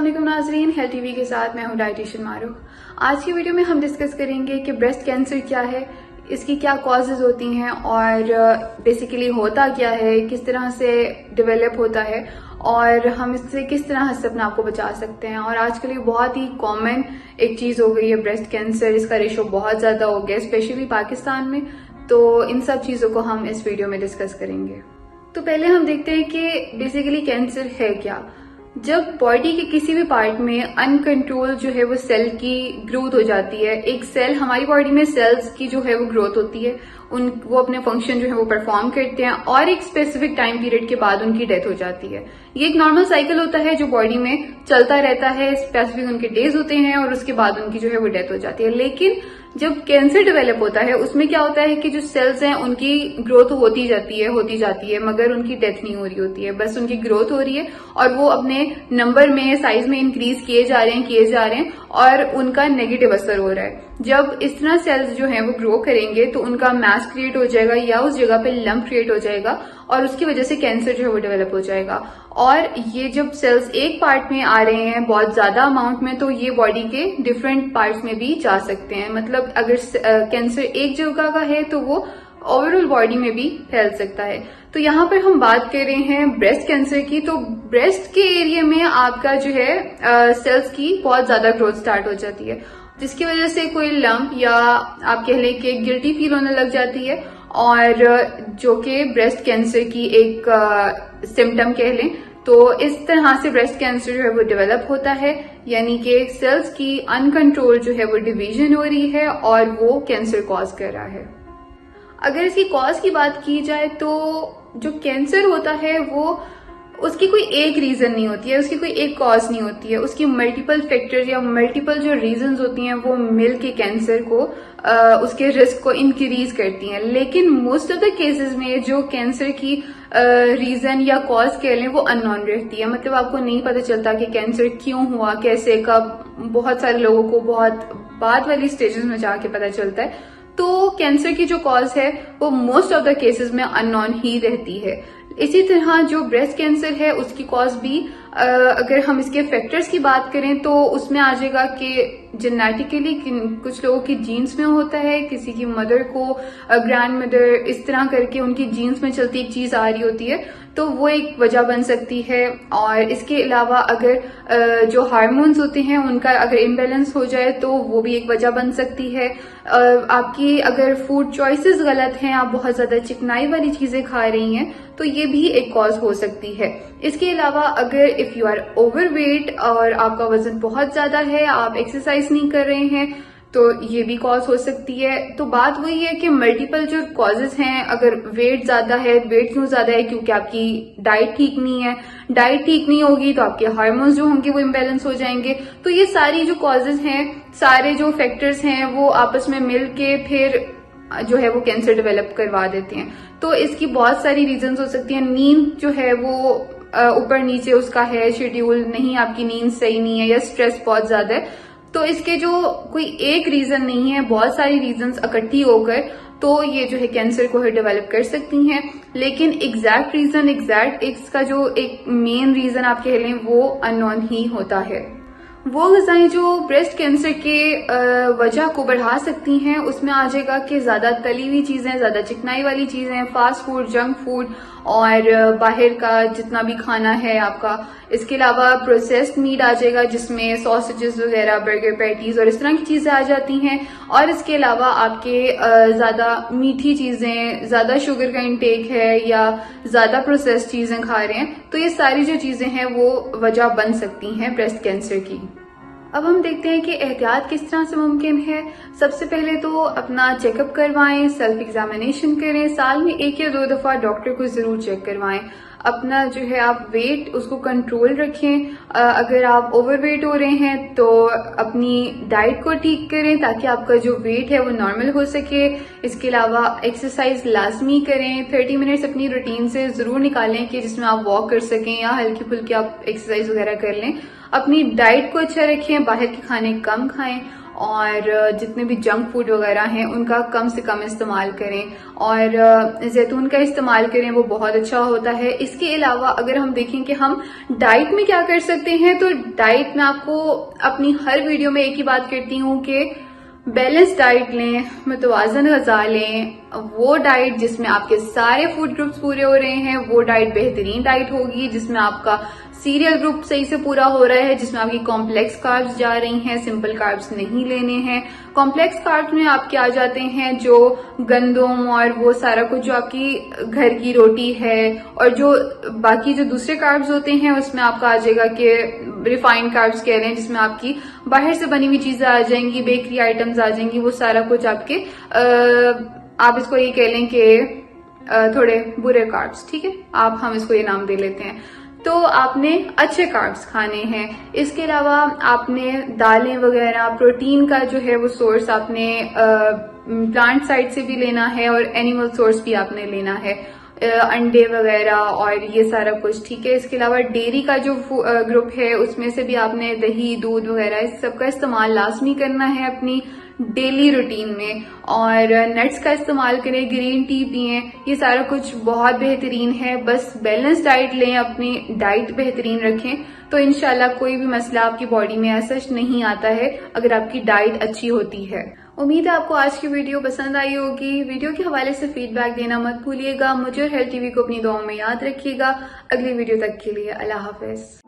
अस्सलाम नाज़रीन, health TV के साथ मैं हूं डाइटिशियन मारूफ। आज की वीडियो में हम डिस्कस करेंगे कि ब्रेस्ट कैंसर क्या है, इसकी क्या कॉजेज होती हैं और बेसिकली होता क्या है, किस तरह से डेवलप होता है और हम इससे किस तरह से अपने आप को बचा सकते हैं। और आजकल ये बहुत ही कॉमन एक चीज़ हो गई है ब्रेस्ट कैंसर, इसका रेशो बहुत ज़्यादा हो गया स्पेशली पाकिस्तान में। तो इन सब चीज़ों को हम इस वीडियो में डिस्कस करेंगे। तो पहले हम देखते हैं कि बेसिकली कैंसर है क्या। जब बॉडी के किसी भी पार्ट में अनकंट्रोल जो है वो सेल की ग्रोथ हो जाती है, एक सेल हमारी बॉडी में सेल्स की जो है वो ग्रोथ होती है, वो अपने फंक्शन जो है वो परफॉर्म करते हैं और एक स्पेसिफिक टाइम पीरियड के बाद उनकी डेथ हो जाती है। ये एक नॉर्मल साइकिल होता है जो बॉडी में चलता रहता है, स्पेसिफिक उनके डेज होते हैं और उसके बाद उनकी जो है वो डेथ हो जाती है। लेकिन जब कैंसर डेवलप होता है उसमें क्या होता है कि जो सेल्स हैं उनकी ग्रोथ होती जाती है मगर उनकी डेथ नहीं हो रही होती है, बस उनकी ग्रोथ हो रही है और वो अपने नंबर में साइज में इंक्रीज किए जा रहे हैं और उनका नेगेटिव असर हो रहा है। जब इस तरह सेल्स जो हैं वो ग्रो करेंगे तो उनका मास क्रिएट हो जाएगा या उस जगह पे लंप क्रिएट हो जाएगा और उसकी वजह से कैंसर जो है वो डेवलप हो जाएगा। और ये जब सेल्स एक पार्ट में आ रहे हैं बहुत ज्यादा अमाउंट में, तो ये बॉडी के डिफरेंट पार्ट्स में भी जा सकते हैं। मतलब अगर कैंसर एक जगह का है तो वो ओवरऑल बॉडी में भी फैल सकता है। तो यहाँ पर हम बात कर रहे हैं ब्रेस्ट कैंसर की। तो ब्रेस्ट के एरिया में आपका जो है सेल्स की बहुत ज्यादा ग्रोथ स्टार्ट हो जाती है, जिसकी वजह से कोई लंप या आप कह लें कि गिल्टी फील होने लग जाती है, और जो कि ब्रेस्ट कैंसर की एक सिम्टम कह लें। तो इस तरह से ब्रेस्ट कैंसर जो है वो डेवलप होता है, यानी कि सेल्स की अनकंट्रोल जो है वो डिवीजन हो रही है और वो कैंसर कॉज कर रहा है। अगर इसकी कॉज की बात की जाए तो जो कैंसर होता है वो उसकी कोई एक रीजन नहीं होती है, उसकी कोई एक कॉज नहीं होती है, उसकी मल्टीपल फैक्टर या मल्टीपल जो रीजंस होती हैं वो मिल के कैंसर को उसके रिस्क को इंक्रीज करती हैं। लेकिन मोस्ट ऑफ द केसेस में जो कैंसर की रीजन या कॉज कह लें वो अननोन रहती है। मतलब आपको नहीं पता चलता कि कैंसर क्यों हुआ, कैसे, कब। बहुत सारे लोगों को बहुत बाद वाली स्टेजेस में जाके पता चलता है। तो कैंसर की जो कॉज है वो मोस्ट ऑफ द केसेस में अननोन ही रहती है। इसी तरह जो ब्रेस्ट कैंसर है उसकी कॉज भी अगर हम इसके फैक्टर्स की बात करें तो उसमें आ जाएगा कि जेनेटिकली कुछ लोगों की जीन्स में होता है, किसी की मदर को, ग्रैंड मदर, इस तरह करके उनकी जीन्स में चलती एक चीज आ रही होती है, तो वो एक वजह बन सकती है। और इसके अलावा अगर जो हार्मोन्स होते हैं उनका अगर इम्बैलेंस हो जाए तो वो भी एक वजह बन सकती है। आपकी अगर फूड चॉइसेस गलत हैं, आप बहुत ज्यादा चिकनाई वाली चीजें खा रही हैं, तो ये भी एक कॉज हो सकती है। इसके अलावा अगर इफ यू आर ओवरवेट और आपका वजन बहुत ज्यादा है, आप एक्सरसाइज नहीं कर रहे हैं, तो ये भी कॉज हो सकती है। तो बात वही है कि मल्टीपल जो कॉजेज हैं, अगर वेट ज्यादा है, वेट क्यों ज्यादा है? क्योंकि आपकी डाइट ठीक नहीं है, डाइट ठीक नहीं होगी तो आपके हार्मोन्स जो होंगे वो इम्बैलेंस हो जाएंगे। तो ये सारी जो कॉजेज हैं, सारे जो फैक्टर्स हैं वो आपस में मिल के फिर जो है वो कैंसर डेवलप करवा देते हैं। तो इसकी बहुत सारी रीजंस हो सकती हैं। नींद जो है वो ऊपर नीचे उसका है शेड्यूल नहीं, आपकी नींद सही नहीं है या स्ट्रेस बहुत ज्यादा है। तो इसके जो कोई एक रीजन नहीं है, बहुत सारी रीजंस इकट्ठी होकर तो ये जो है कैंसर को डेवलप कर सकती हैं। लेकिन एग्जैक्ट रीजन, एग्जैक्ट इसका जो एक मेन रीजन आप कह लें वो अननोन ही होता है। वो ग़िज़ाएं जो ब्रेस्ट कैंसर के वजह को बढ़ा सकती हैं उसमें आ जाएगा कि ज्यादा तली हुई चीजें, ज्यादा चिकनाई वाली चीजें, फास्ट फूड, जंक फूड और बाहर का जितना भी खाना है आपका। इसके अलावा प्रोसेस्ड मीट आ जाएगा जिसमें सॉसेजेस वगैरह, बर्गर, पैटीज और इस तरह की चीजें आ जाती हैं। और इसके अलावा आपके ज्यादा मीठी चीजें, ज्यादा शुगर का इंटेक है या ज्यादा प्रोसेस्ड चीजें खा रहे हैं, तो ये सारी जो चीजें हैं वो वजह बन सकती हैं ब्रेस्ट कैंसर की। अब हम देखते हैं कि एहतियात किस तरह से मुमकिन है। सबसे पहले तो अपना चेकअप करवाएं, सेल्फ एग्जामिनेशन करें, साल में 1 या 2 दफा डॉक्टर को जरूर चेक करवाएं। अपना जो है आप वेट उसको कंट्रोल रखें। अगर आप ओवरवेट हो रहे हैं तो अपनी डाइट को ठीक करें ताकि आपका जो वेट है वो नॉर्मल हो सके। इसके अलावा एक्सरसाइज लाजमी करें, 30 मिनट्स अपनी रूटीन से जरूर निकालें कि जिसमें आप वॉक कर सकें या हल्की फुल्की आप एक्सरसाइज वगैरह कर लें। अपनी डाइट को अच्छा रखें, बाहर के खाने कम खाएं और जितने भी जंक फूड वगैरह हैं उनका कम से कम इस्तेमाल करें और जैतून का इस्तेमाल करें, वो बहुत अच्छा होता है। इसके अलावा अगर हम देखें कि हम डाइट में क्या कर सकते हैं, तो डाइट में आपको अपनी हर वीडियो में एक ही बात करती हूँ कि बैलेंस डाइट लें, मुतवाज़न ग़िज़ा लें। वो डाइट जिसमें आपके सारे फूड ग्रुप्स पूरे हो रहे हैं वो डाइट बेहतरीन डाइट होगी, जिसमें आपका सीरियल ग्रुप सही से पूरा हो रहा है, जिसमें आपकी कॉम्प्लेक्स कार्ब्स जा रही हैं, सिंपल कार्ब्स नहीं लेने हैं। कॉम्प्लेक्स कार्ब्स में आपके आ जाते हैं जो गंदम और वो सारा कुछ जो आपकी घर की रोटी है, और जो बाकी जो दूसरे कार्ब्स होते हैं उसमें आपका आ जाएगा कि रिफाइंड कार्ब्स कह रहे हैं, जिसमें आपकी बाहर से बनी हुई चीजें आ जाएंगी, बेकरी आइटम्स आ जाएंगी, वो सारा कुछ आपके आप इसको ये कह लें कि थोड़े बुरे कार्ब्स, ठीक है, हम इसको ये नाम दे लेते हैं। तो आपने अच्छे कार्ब्स खाने हैं। इसके अलावा आपने दालें वगैरह, प्रोटीन का जो है वो सोर्स आपने प्लांट साइड से भी लेना है और एनिमल सोर्स भी आपने लेना है, अंडे वगैरह और ये सारा कुछ, ठीक है। इसके अलावा डेयरी का जो ग्रुप है उसमें से भी आपने दही, दूध वगैरह इस सब का इस्तेमाल लाजमी करना है अपनी डेली रूटीन में, और नट्स का इस्तेमाल करें, ग्रीन टी पिएं, ये सारा कुछ बहुत बेहतरीन है। बस बैलेंस डाइट लें, अपनी डाइट बेहतरीन रखें, तो इंशाल्लाह कोई भी मसला आपकी बॉडी में ऐसा नहीं आता है अगर आपकी डाइट अच्छी होती है। उम्मीद है आपको आज की वीडियो पसंद आई होगी। वीडियो के हवाले से फीडबैक देना मत भूलिएगा। मुझे और हेल्थ टीवी को अपनी दुआओं में याद रखिएगा। अगली वीडियो तक के लिए अल्लाह हाफिज।